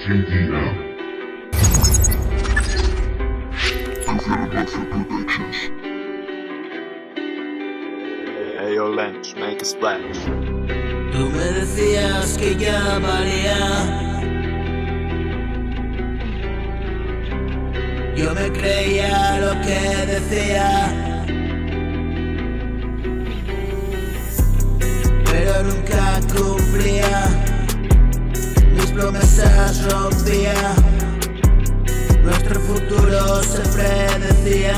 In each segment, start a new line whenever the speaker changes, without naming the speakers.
JDM. Productions.
Hey yo, Lynch, make a splash.
Tú me decías que ya valía. Yo me creía lo que decía, pero nunca cumplía. Mis promesas rompía. Nuestro futuro se predecía.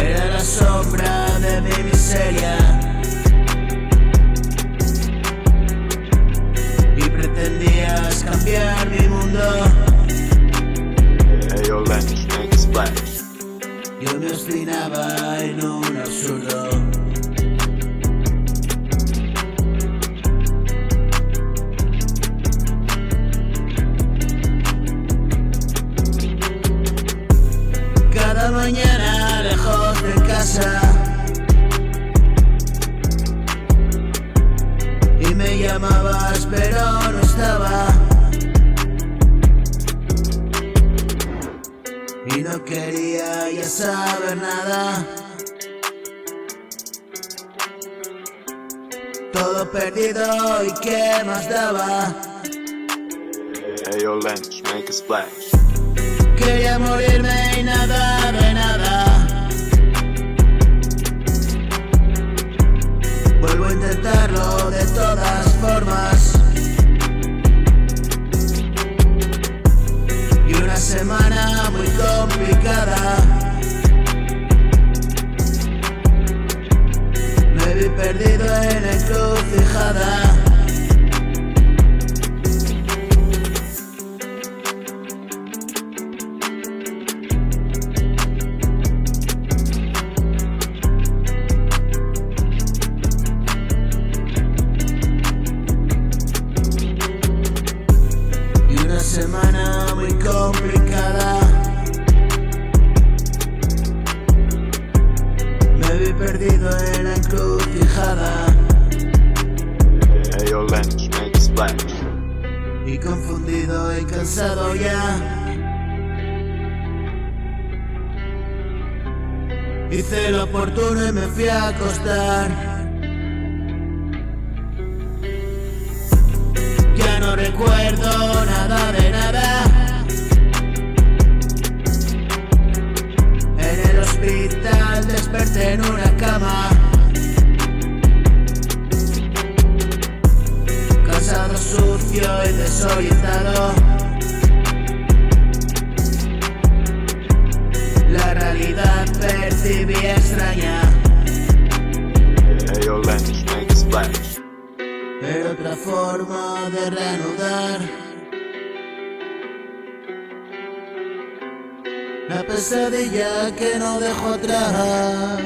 Era la sombra de mi miseria y pretendías cambiar mi mundo.
Hey yo, Lynch, make a splash.
Yo me obstinaba en un absurdo. Cada mañana lejos de casa, y me llamabas pero no estaba, y no quería ya saber nada. Todo perdido y qué más daba.
Hey yo, Lynch, make a splash.
Quería morirme y nada de nada. Vuelvo a intentarlo de todas formas. Y una semana muy complicada. Me vi perdido en la encrucijada. Semana muy complicada. Me vi perdido en la encrucijada.
Hey yo, Lynch, make a splash.
Y confundido y cansado ya, hice lo oportuno y me fui a acostar. Ya no recuerdo nada de nada. En el hospital desperté en una cama, cansado, sucio y desorientado. La realidad percibí extraña.
Hey yo, Lynch, make a splash.
Era otra forma de reanudar la pesadilla que no dejó atrás.